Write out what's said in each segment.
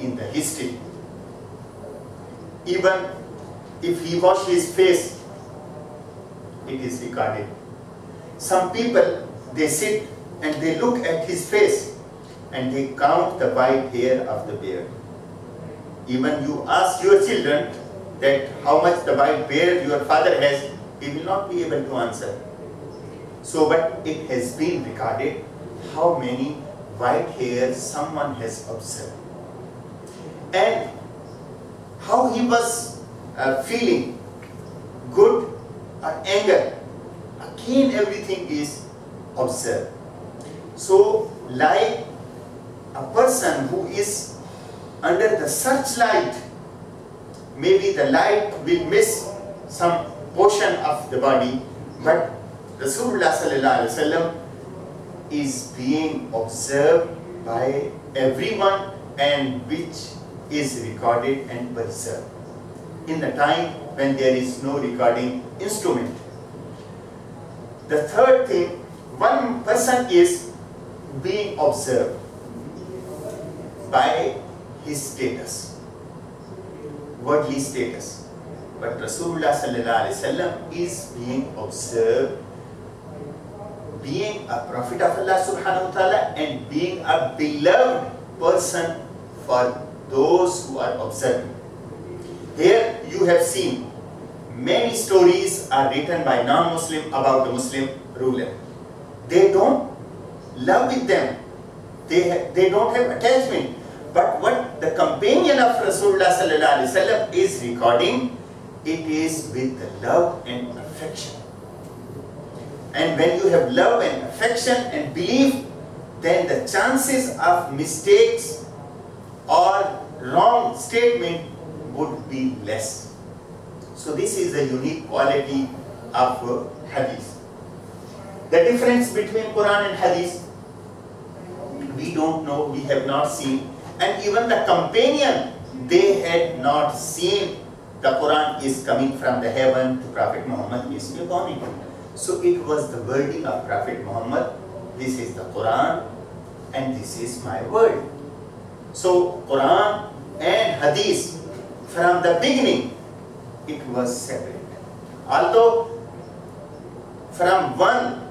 in the history. Even if he washed his face, it is recorded. Some people, they sit and they look at his face and they count the white hair of the beard. Even you ask your children that how much the white beard your father has, he will not be able to answer. So, but it has been recorded how many white hairs someone has observed. And how he was feeling, good or anger, again everything is observed. So, like a person who is under the searchlight, maybe the light will miss some portion of the body, but Rasulullah sallallahu alaihi wasallam is being observed by everyone, and which is recorded and preserved in the time when there is no recording instrument. The third thing, one person is being observed by his status, worldly status. But Rasulullah sallallahu alaihi wasallam is being observed being a prophet of Allah subhanahu wa ta'ala and being a beloved person for those who are observing. Here you have seen many stories are written by non-Muslim about the Muslim ruler. They don't love with them. They don't have attachment. But what the companion of Rasulullah sallallahu alaihi wasallam is recording, it is with the love and affection. And when you have love and affection and belief, then the chances of mistakes or wrong statement would be less. So this is a unique quality of Hadith. The difference between Quran and Hadith, we don't know, we have not seen. And even the companion, they had not seen the Quran is coming from the heaven to Prophet Muhammad, peace be upon him. So it was the wording of Prophet Muhammad, this is the Quran and this is my word. So Quran and Hadith, from the beginning, it was separate. Although from one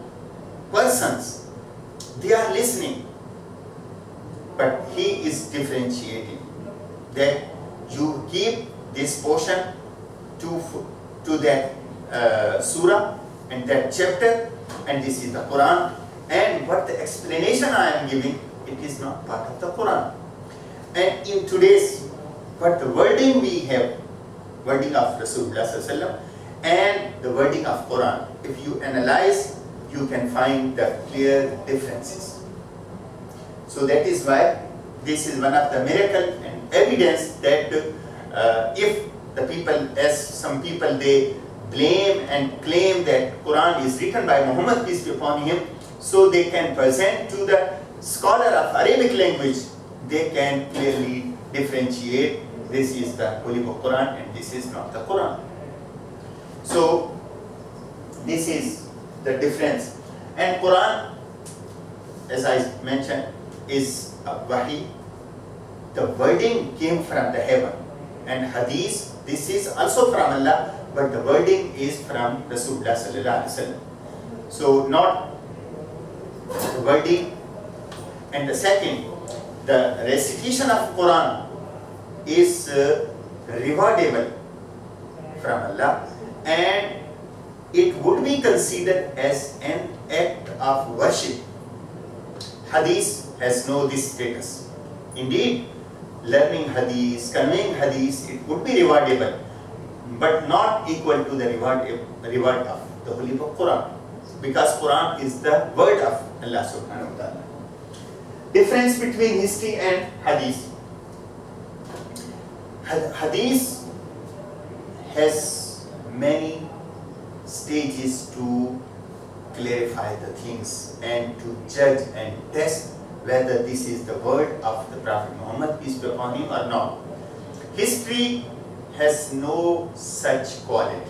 persons, they are listening, but he is differentiating that you keep this portion to that surah and that chapter, and this is the Quran, and what the explanation I am giving, it is not part of the Quran. And in today's, what the wording we have, wording of Rasulullah sallallahu alaihi wasallam and the wording of Quran, if you analyze, you can find the clear differences. So that is why this is one of the miracle and evidence that if the people, as some people, they blame and claim that Quran is written by Muhammad, peace be upon him, so they can present to the scholar of Arabic language, they can clearly differentiate this is the Holy Book Quran and this is not the Quran. So this is the difference. And Quran, as I mentioned, is a wahi. The wording came from the heaven. And Hadith, this is also from Allah, but the wording is from Rasulullah sallallahu alaihi wasallam. So not the wording. And the second, the recitation of Quran is rewardable from Allah, and it would be considered as an act of worship. Hadith has no this status. Indeed, learning Hadith, conveying Hadith, it would be rewardable, but not equal to the reward of the Holy Book Quran, because Quran is the word of Allah subhanahu wa ta'ala. Difference between history and Hadith. Hadith has many stages to clarify the things and to judge and test whether this is the word of the Prophet Muhammad, peace be upon him, or not. History has no such quality.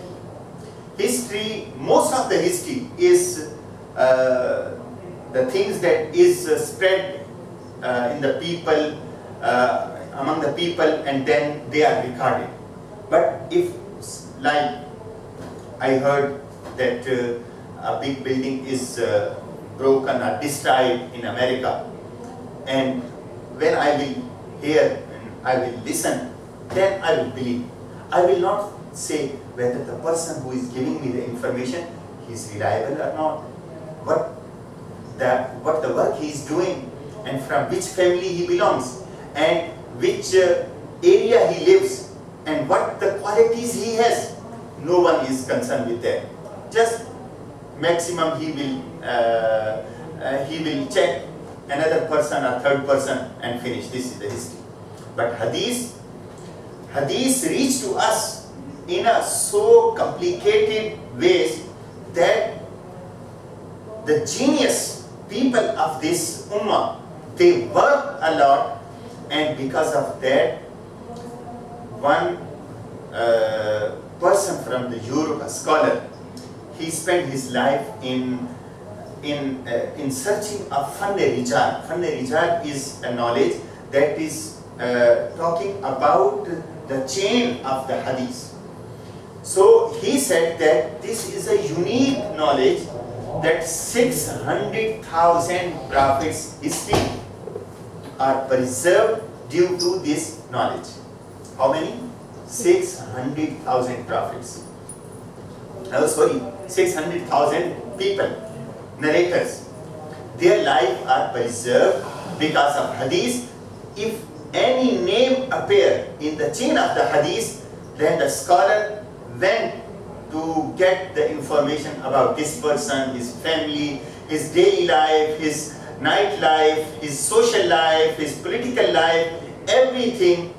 History, most of the history is the things that is spread in the people among the people and then they are recorded. But if, like, I heard that a big building is broken or destroyed in America, and when I will hear and I will listen, then I will believe. I will not say whether the person who is giving me the information is reliable or not, what the work he is doing, and from which family he belongs, and which area he lives, and what the qualities he has. No one is concerned with that. Just maximum he will check another person or third person and finish. This is the history. But hadith reach to us in a so complicated ways that the genius people of this ummah, they work a lot, and because of that, one person from the Europe, a scholar, he spent his life in searching of Fann-e Rijal. Fann-e Rijal is a knowledge that is talking about the chain of the hadith. So he said that this is a unique knowledge, that 600,000 prophets' history are preserved due to this knowledge. How many? 600,000 prophets. Oh, sorry, 600,000 people, narrators. Their life are preserved because of hadith. If any name appear in the chain of the hadith, then the scholar went to get the information about this person, his family, his daily life, his night life, his social life, his political life. Everything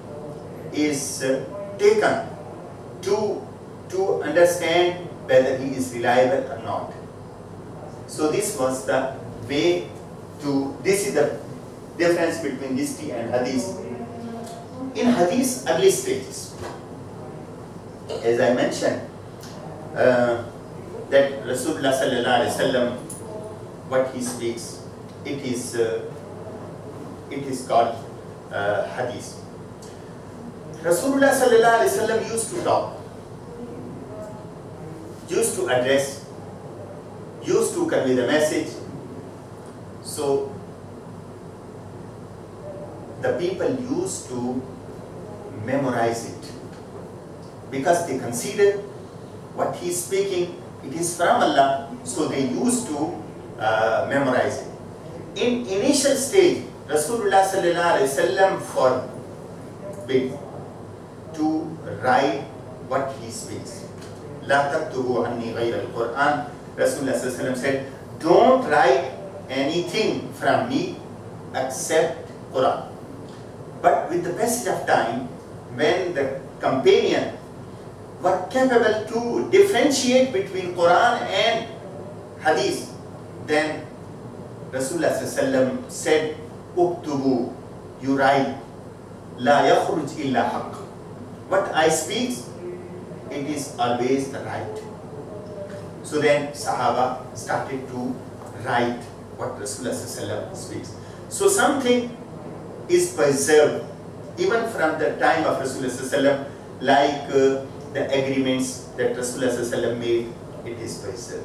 is taken to understand whether he is reliable or not. So this was the way to, this is the difference between history and hadith. In hadith, early stages, as I mentioned, that Rasulullah sallallahu alaihi wasallam, what he speaks, it is called hadith. Rasulullah sallallahu alaihi wasallam used to talk, used to address, used to convey the message. So the people used to memorize it because they consider what he is speaking, it is from Allah, so they used to memorize it. In initial stage, Rasulullah sallallahu alaihi wasallam forbid to write what he speaks. La taktubu anni ghayra al-Quran. Rasulullah sallallahu alaihi wasallam said, don't write anything from me except Quran. But with the passage of time, when the companion were capable to differentiate between Quran and Hadith, then Rasulullah ﷺ said, "Uktubu, you write, la yakhruj illa haqq. What I speak, it is always the right." So then Sahaba started to write what Rasulullah ﷺ speaks. So something is preserved even from the time of Rasulullah ﷺ, like the agreements that Rasulullah ﷺ made, it is preserved.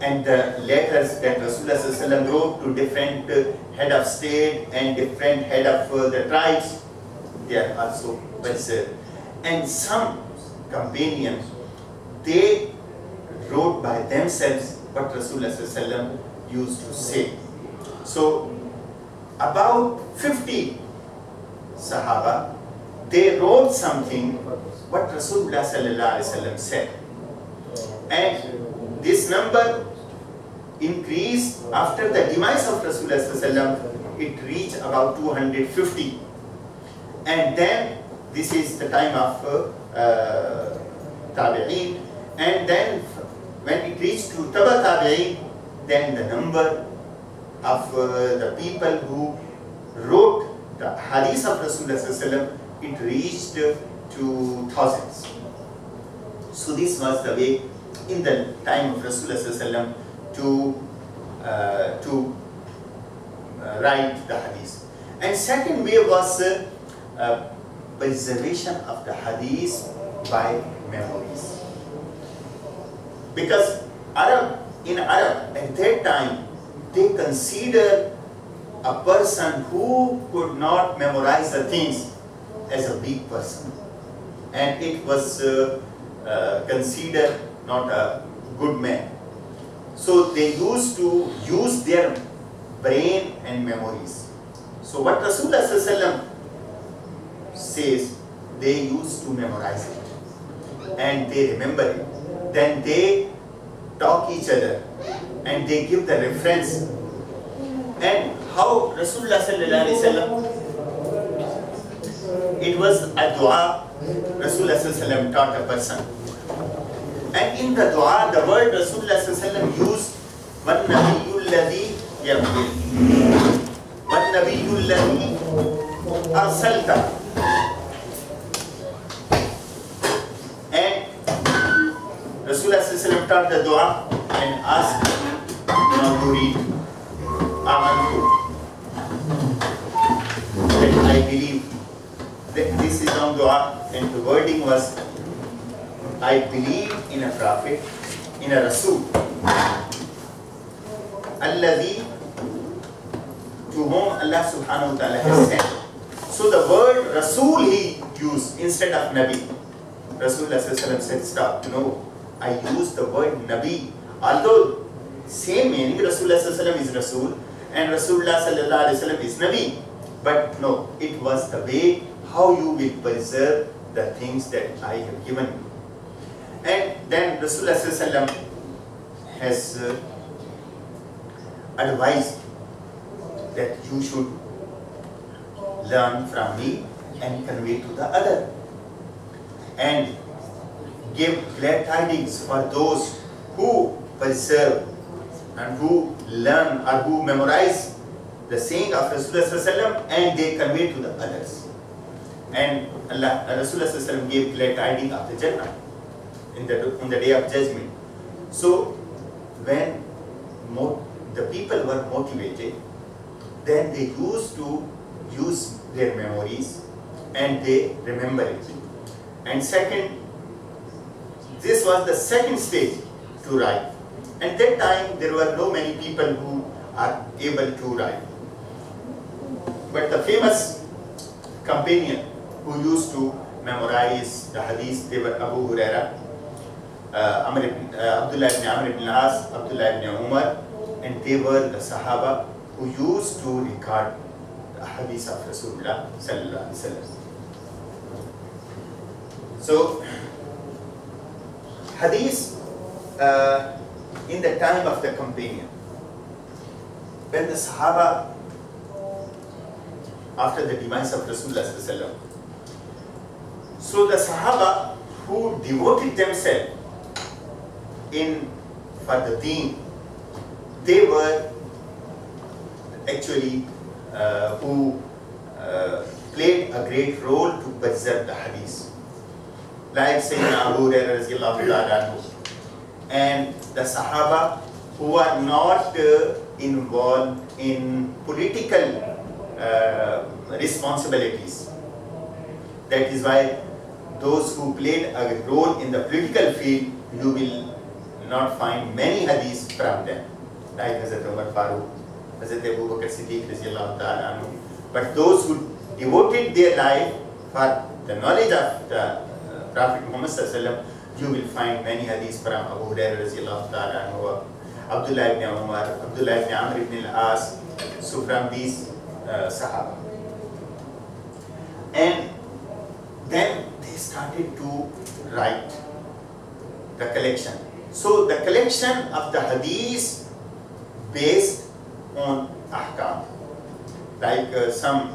And the letters that Rasulullah ﷺ wrote to different head of state and different head of the tribes, they are also preserved. And some companions, they wrote by themselves what Rasulullah ﷺ used to say. So about 50 Sahaba, they wrote something what Rasulullah ﷺ said. And this number increased after the demise of Rasulullah ﷺ. It reached about 250. And then this is the time of Tabi'een. And then when it reached to Taba Tabi'een, then the number of the people who wrote the hadith of Rasulullah ﷺ, it reached to thousands. So this was the way in the time of Rasulullah ﷺ to write the hadith. And second way was preservation of the hadith by memories. Because in Arab at that time, they consider a person who could not memorize the things as a weak person, and it was considered not a good man. So they used to use their brain and memories. So what Rasulullah ﷺ says, they used to memorize it and they remember it. Then they talk each other and they give the reference. And how Rasulullah ﷺ, it was a dua Rasulullah ﷺ taught a person. And in the dua, the word Rasulullah ﷺ used وَالنَّبِيُّ الَّذِي يَقْبِلُ وَالنَّبِيُّ الَّذِي أَرْسَلْتَ. And Rasulullah ﷺ taught the dua and asked now to read Amantu, that I believe. That this is on dua, and the wording was, I believe in a prophet, in a Rasul, Alladhi, to whom Allah subhanahu wa ta'ala has sent. So the word Rasul he used instead of Nabi. Rasulullah said, stop, no, I use the word Nabi. Although same meaning, Rasulullah is Rasul and Rasulullah is Nabi. But no, it was the way how you will preserve the things that I have given you. And then Rasulullah has advised that you should learn from me and convey to the other, and give glad tidings for those who preserve and who learn or who memorize the saying of Rasulullah and they convey to the others. And Rasulullah gave glad tidings of the Jannah on the day of judgment. So when the people were motivated, then they used to use their memories and they remember it. And second, this was the second stage to write. At that time there were no many people who are able to write. But the famous companion who used to memorize the hadith, they were Abu Huraira, Abdullah ibn Amr ibn al-As, Abdullah ibn Umar, and they were the Sahaba who used to record the hadith of Rasulullah sallallahu alaihi wasallam. So, hadith in the time of the companion, when the Sahaba, after the demise of Rasulullah sallallahu alaihi wasallam, so the Sahaba who devoted themselves for the deen, they were actually who played a great role to preserve the hadith, like Sayyidina Abu Hurairah radhiyallahu ta'ala anhu, and the Sahaba who are not involved in political responsibilities. That is why those who played a role in the political field, you will not find many hadiths from them, like Hazrat Umar Farooq, Hazrat Abu Bakr Siddiq radhiyallahu ta'ala anhu. But those who devoted their life for the knowledge of the Prophet Muhammad sallallahu alaihi wasallam, you will find many hadiths from Abu Hurairah radhiyallahu ta'ala anhu, Abdullah ibn Umar, Abdullah ibn Amr ibn al-As, so from these Sahaba. And then they started to write the collection. So the collection of the hadith based on ahkam. Like some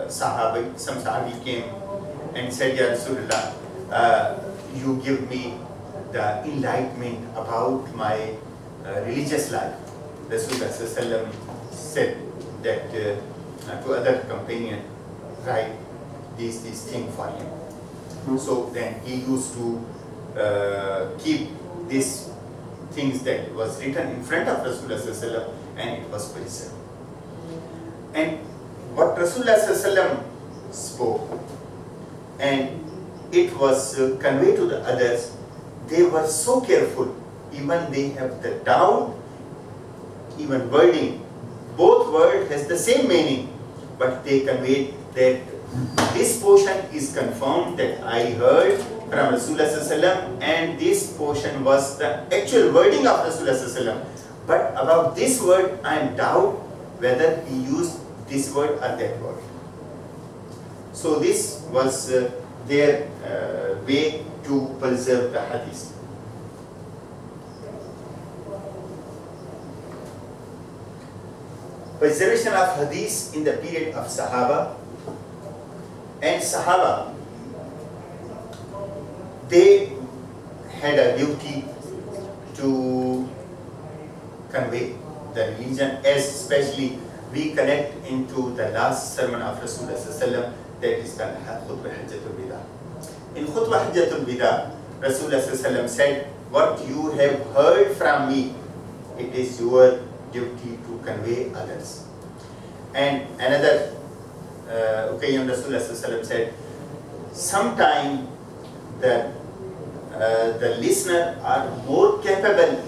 Sahabi came and said, Ya Rasulullah, you give me the enlightenment about my religious life. Rasulullah said that to other companion, write these things for him. So then he used to keep these things that was written in front of Rasulullah and it was preserved. And what Rasulullah spoke and it was conveyed to the others, they were so careful, even they have the doubt, even wording, both words has the same meaning, but they conveyed that this portion is confirmed that I heard from Rasulullah ﷺ, and this portion was the actual wording of Rasulullah ﷺ. But about this word, I am doubt whether he used this word or that word. So this was their way to preserve the hadith. Preservation of hadith in the period of Sahaba. And Sahaba, they had a duty to convey the religion, as especially we connect into the last sermon of Rasulullah ﷺ, that is the Khutbah Hajjatul Wida. In Khutbah Hajjatul Wida, Rasulullah ﷺ said, what you have heard from me, it is your duty to convey others. And another occasion, Rasulullah ﷺ said, sometime the listener are more capable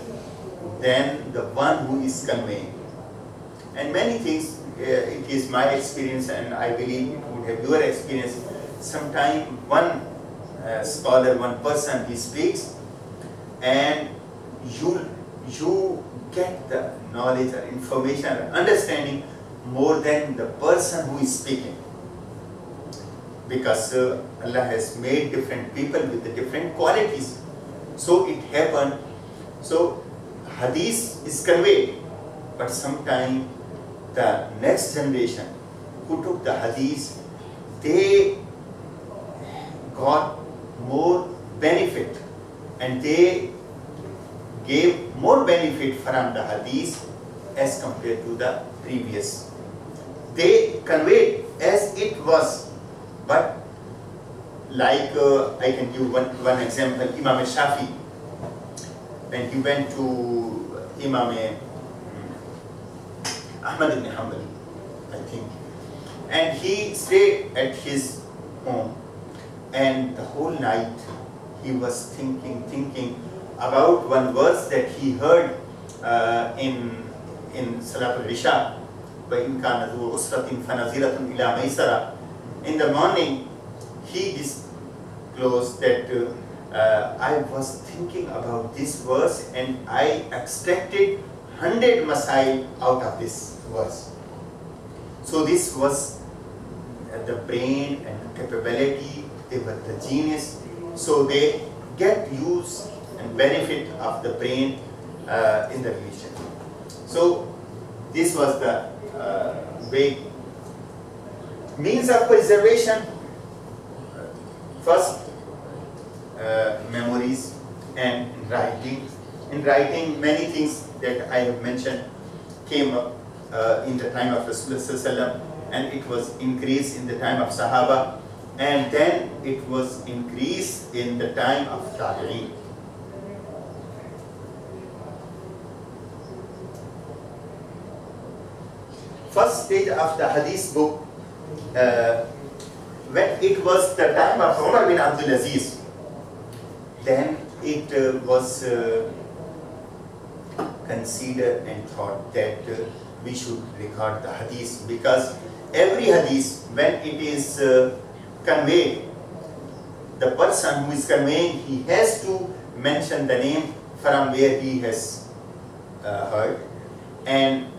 than the one who is conveying. And many things, it is my experience, and I believe it would have your experience. Sometimes one scholar, one person, he speaks, and you get the knowledge or information or understanding more than the person who is speaking. Because Allah has made different people with the different qualities. So it happened. So hadith is conveyed, but sometimes the next generation who took the hadith, they got more benefit and they gave more benefit from the hadith as compared to the previous. They conveyed as it was, but like I can give one example. Imam Shafi, when he went to Imam Ahmad ibn Hanbal, I think, and he stayed at his home, and the whole night he was thinking about one verse that he heard in Salatul Isha. In the morning, he disclosed that I was thinking about this verse and I extracted 100 masail out of this verse. So this was the brain and capability, they were the genius. So they get use and benefit of the brain in the religion. So this was the way. Means of preservation, first memories and writing. In writing, many things that I have mentioned came up in the time of Rasulullah ﷺ, and it was increased in the time of Sahaba, and then it was increased in the time of Tabi'een. First stage of the hadith book, when it was the time of Umar bin Abdul Aziz, then it was considered and thought that we should record the hadith, because every hadith, when it is conveyed, the person who is conveying, he has to mention the name from where he has heard, and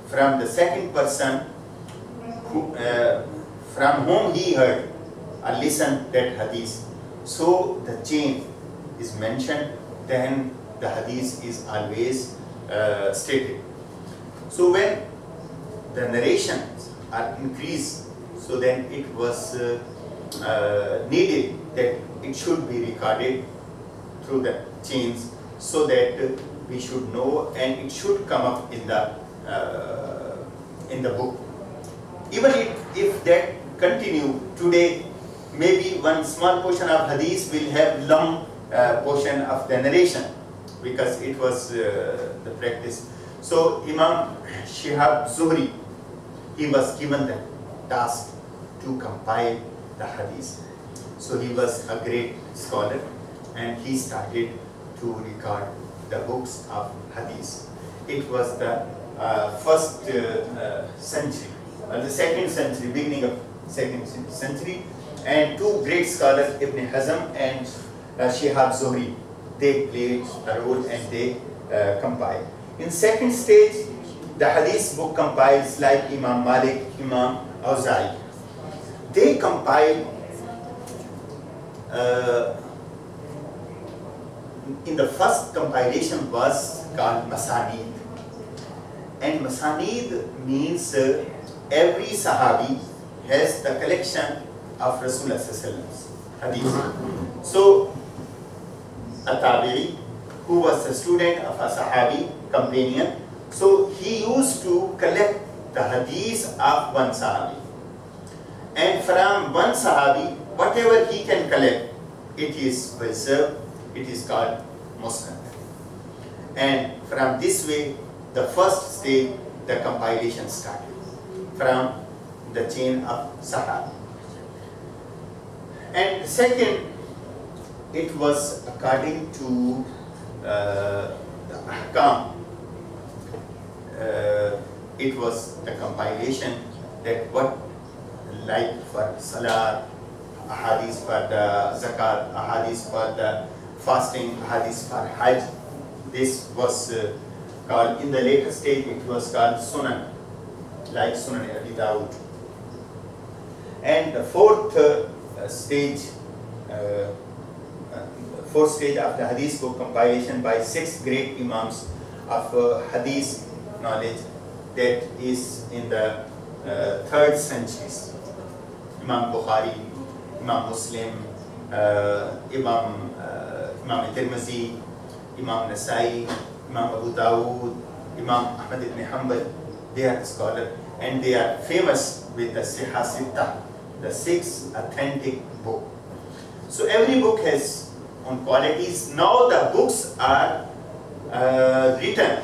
from the second person who, from whom he heard or listened that hadith. So the chain is mentioned, then the hadith is always stated. So when the narrations are increased, so then it was needed that it should be recorded through the chains, so that we should know and it should come up in the book. Even if that continue today, maybe one small portion of hadith will have long portion of the narration, because it was the practice. So Imam Shihab Zuhri, he was given the task to compile the hadith. So he was a great scholar and he started to record the books of hadith. It was the first century, the second century, beginning of second century, and two great scholars, Ibn Hazm and Shihab Zuhri, they played a role and they compiled. In second stage, the hadith book compiles like Imam Malik, Imam Awza'i. They compiled in the first compilation was called Masanid. And Masanid means every Sahabi has the collection of Rasulullah's hadith. So, At-Tabi'i, who was a student of a Sahabi, companion, so he used to collect the hadith of one Sahabi. And from one Sahabi, whatever he can collect, it is preserved, it is called Musnad. And from this way, the first stage, the compilation started from the chain of Sahabi. And second, it was according to the Ahkam. It was the compilation that what, like for Salah, ahadith for the Zakat, ahadith for the fasting, ahadith for Hajj. This was called, in the later stage, it was called Sunan, like Sunan Abi Dawud. And the fourth stage of the hadith book compilation by 6 great imams of hadith knowledge, that is in the 3rd centuries. Imam Bukhari, Imam Muslim, Imam Tirmizi, Imam Nasai, Imam Abu Dawud, Imam Ahmad ibn Hanbal, they are scholars and they are famous with the Sihah Sittah, the 6 authentic book. So every book has own qualities. Now the books are written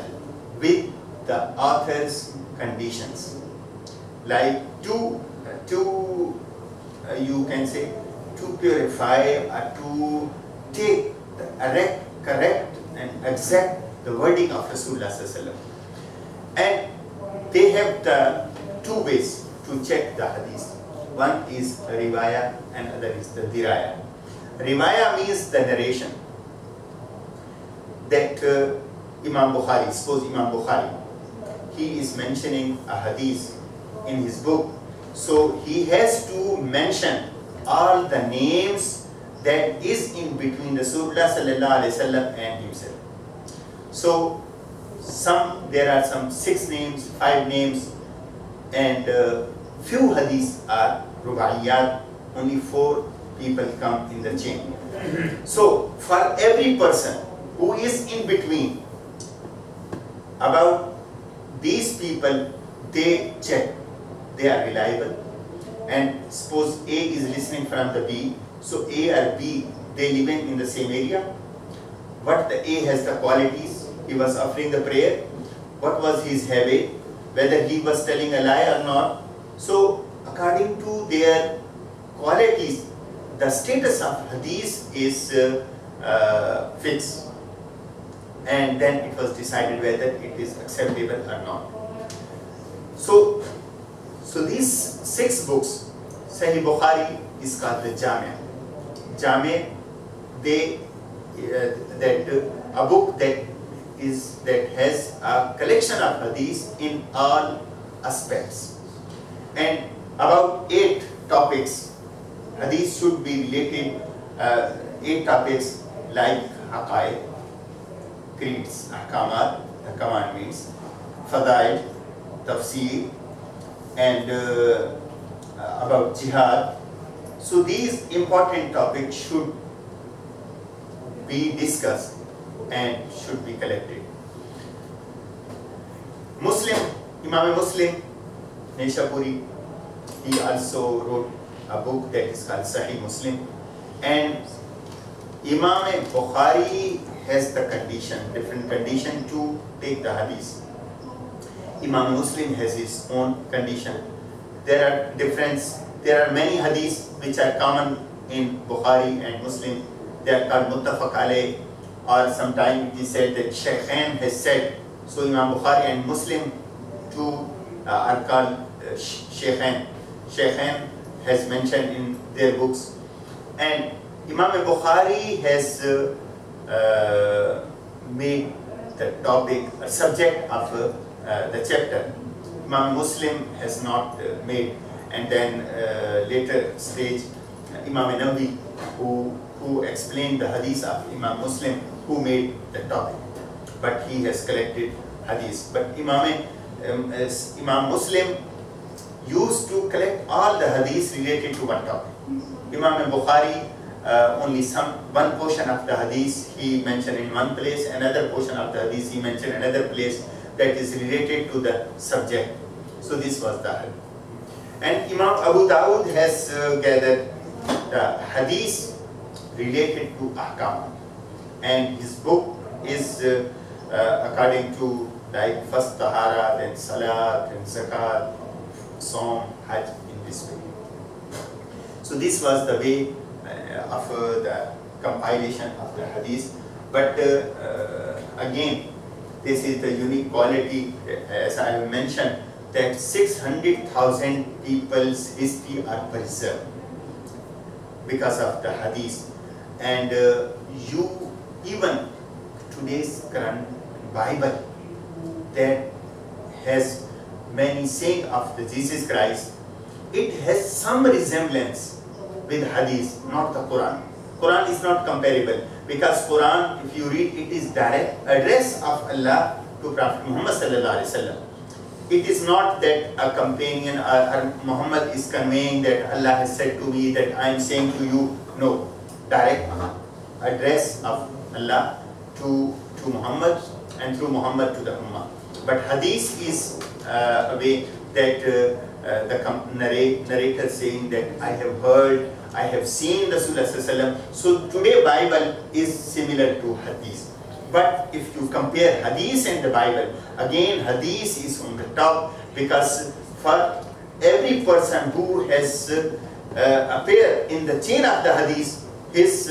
with the author's conditions, like to you can say to purify or to take the correct and exact the wording of Rasulullah Sallallahu Alaihi Wasallam. And they have the 2 ways to check the hadith. One is riwayah and other is the diraya. Riwayah means the narration that Imam Bukhari, suppose Imam Bukhari, he is mentioning a hadith in his book, so he has to mention all the names that is in between Rasulullah Sallallahu Alaihi Wasallam and himself. So there are some 6 names, 5 names, and few hadiths are rubaiyat, only 4 people come in the chain. So for every person who is in between, about these people, they check, they are reliable. And suppose A is listening from the B, so A or B, they live in the same area. What the A has the qualities, he was offering the prayer, what was his habit, whether he was telling a lie or not. So according to their qualities, the status of hadith is fixed. And then it was decided whether it is acceptable or not. So these 6 books, Sahih Bukhari is called the Jami'. Jami', a book that has a collection of hadith in all aspects, and about 8 topics. Hadith should be related 8 topics like Aqaid, creeds, ahkamat, the commandments, fadail, tafsir, and about jihad. So these important topics should be discussed and should be collected. Imam Muslim, Naishapuri, he also wrote a book that is called Sahih Muslim, and Imam Bukhari has the different condition to take the hadith. Imam Muslim has his own condition. There are difference there are many hadiths which are common in Bukhari and Muslim. They are called muttafaq alayh, or sometimes it is said that Shaykhain has said. So Imam Bukhari and Muslim too are called Shaykhain. Shaykhain has mentioned in their books. And Imam Bukhari has made the topic a subject of the chapter. Imam Muslim has not made. And then later stage, Imam Nawawi, who explained the hadith of Imam Muslim, who made the topic. But he has collected hadith. But Imam Muslim used to collect all the hadiths related to one topic. Imam Bukhari, only one portion of the hadith he mentioned in one place, another portion of the hadith he mentioned in another place that is related to the subject. So this was the hadith. And Imam Abu Dawud has gathered the hadith related to ahkam. And his book is according to like first tahara, then salat, then zakat, Saum, Hajj, in this way. So this was the way of the compilation of the hadith. But again, this is the unique quality, as I have mentioned, that 600,000 people's history are preserved because of the hadith. And you, even today's Quran, Bible, that has many sayings of the Jesus Christ, it has some resemblance with hadith, not the Quran. Quran is not comparable, because Quran, if you read, it is direct address of Allah to Prophet Muhammad sallallahu alaihi wasallam. It is not that a companion or Muhammad is conveying that Allah has said to me that I am saying to you. No, direct address of Allah to Muhammad and through Muhammad to the Ummah. But hadith is a way that the narrator saying that I have heard, I have seen Rasulullah sallallahu alaihi wasallam. So today Bible is similar to hadith. But if you compare hadith and the Bible, again hadith is on the top, because for every person who has appeared in the chain of the hadith, his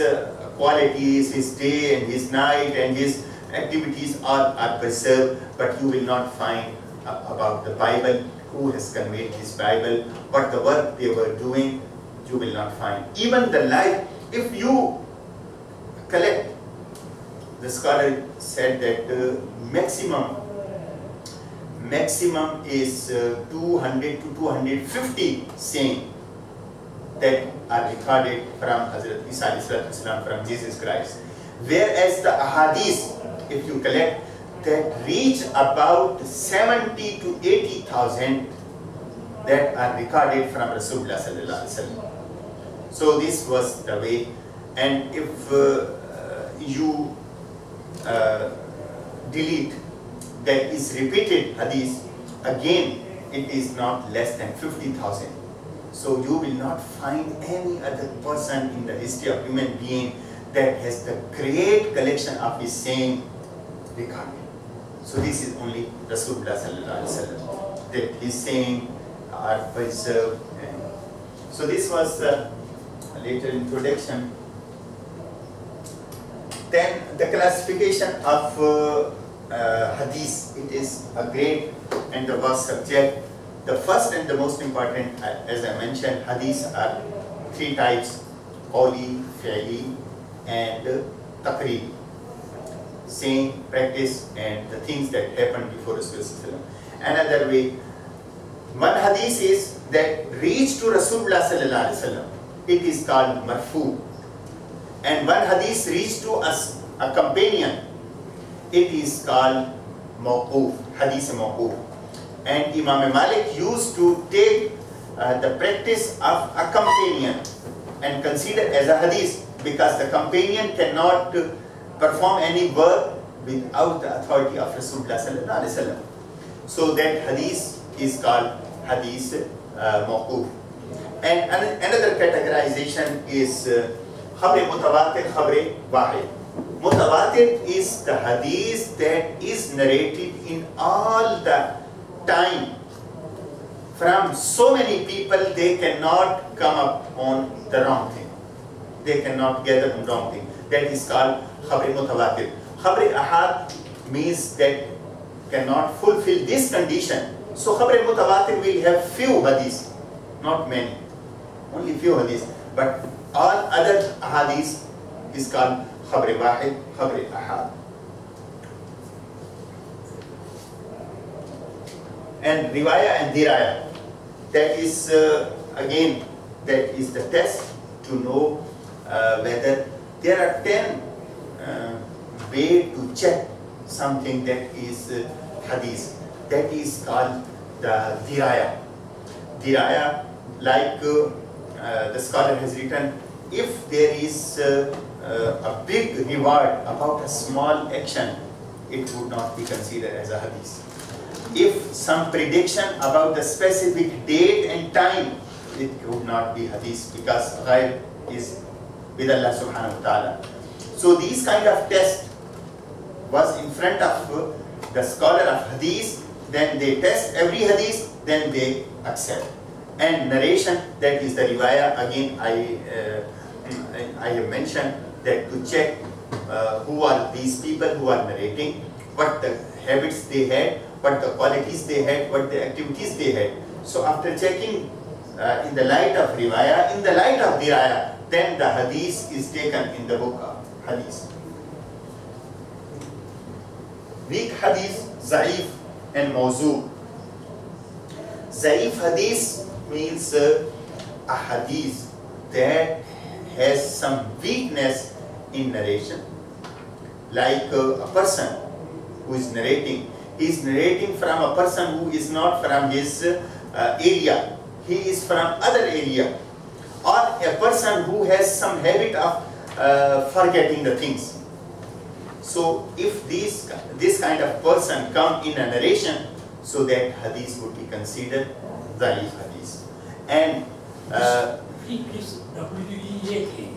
qualities, his day and his night and his activities are preserved. But you will not find about the Bible, who has conveyed this Bible, what the work they were doing, you will not find. Even the life, if you collect, the scholar said that maximum is 200 to 250 saying that are recorded from Hazrat Isa alayhi salatu wasalam, from Jesus Christ. Whereas the ahadith, if you collect, that reach about 70 to 80,000 that are recorded from Rasulullah sallallahu alaihi wasallam. So this was the way. And if you delete that is repeated hadith, again it is not less than 50,000. So you will not find any other person in the history of human being that has the great collection of his saying recorded. So this is only Rasulullah sallallahu alaihi wasallam, that his saying are preserved. So this was a later introduction. Then the classification of hadith, it is a great and the vast subject. The first and the most important, as I mentioned, hadith are three types: qawli, fi'li, and taqreeri. Saying, practice, and the things that happened before Rasulullah. Another way, one hadith is that reached to Rasulullah sallallahu alaihi wasallam. It is called marfu. And one hadith reached to us, a companion, it is called mawquf, hadith mawquf. And Imam Malik used to take the practice of a companion and consider as a hadith, because the companion cannot perform any work without the authority of Rasulullah sallallahu alaihi wasallam. So that hadith is called hadith mawquf. And another categorization is khabar mutawatir, khabar wahid. Mutawatir is the hadith that is narrated in all the time from so many people, they cannot come up on the wrong thing. They cannot gather on wrong thing. That is called khabar mutawatir. Khabar ahad means that cannot fulfill this condition. So khabar mutawatir will have few hadiths, not many, only few hadiths. But all other hadiths is called khabar wahid, khabar ahad. And riwaya and diraya, that is again, that is the test to know whether there are 10 ways to check something that is hadith. That is called the diraya. Diraya, like the scholar has written, if there is a big reward about a small action, it would not be considered as a hadith. If some prediction about the specific date and time, it would not be hadith, because ghaib is with Allah subhanahu wa ta'ala. So these kind of test was in front of the scholar of hadith, then they test every hadith, then they accept. And narration, that is the riwayah, again I have mentioned that to check who are these people who are narrating, what the habits they had, what the qualities they had, what the activities they had. So after checking in the light of riwayah, in the light of diraya, then the hadith is taken in the book of hadith. Weak hadith, za'if and mawzu. Za'if hadith means a hadith that has some weakness in narration. Like a person who is narrating, he is narrating from a person who is not from his area, he is from other area. Or a person who has some habit of forgetting the things. So if this kind of person come in a narration, so that hadith would be considered da'if hadith. And please, W-E-A-K.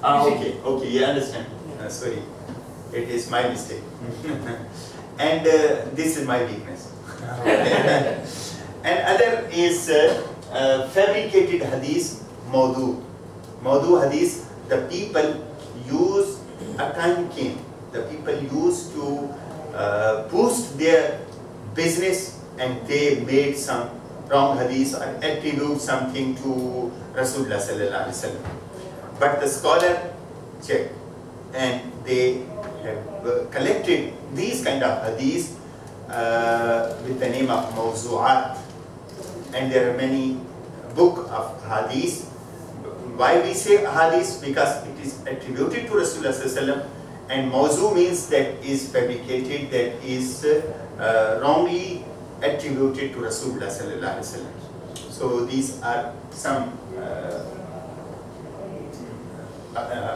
Okay, you understand. Sorry, it is my mistake. And this is my weakness. And other is fabricated hadith, mawdu. Mawdu hadith, the people use a time cane. The people used to boost their business, and they made some wrong hadith or attribute something to Rasulullah sallallahu alaihi wasallam. But the scholar checked, and they have collected these kind of hadith with the name of mawzu'at. And there are many book of hadith. Why we say hadith? Because it is attributed to Rasulullah sallallahu alaihi wasallam, and mawzu means that is fabricated, that is wrongly attributed to Rasulullah sallallahu alaihi wasallam. So these are some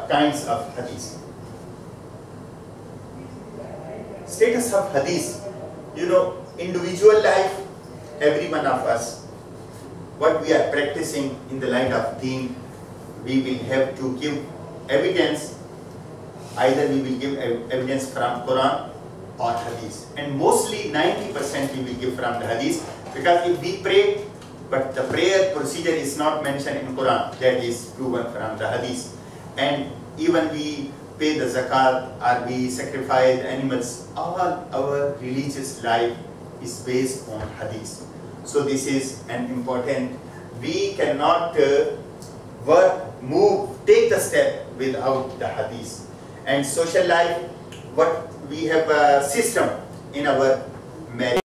kinds of hadith. Status of hadith. You know, individual life, every one of us, what we are practicing in the light of deen, we will have to give evidence. Either we will give evidence from Quran or hadith, and mostly 90% we will give from the hadith, because if we pray, but the prayer procedure is not mentioned in Quran, that is proven from the hadith. And even we pay the zakat or we sacrifice animals, all our religious life is based on hadith. So this is an important, we cannot work, move, take the step without the hadith. And social life, what we have a system in our marriage.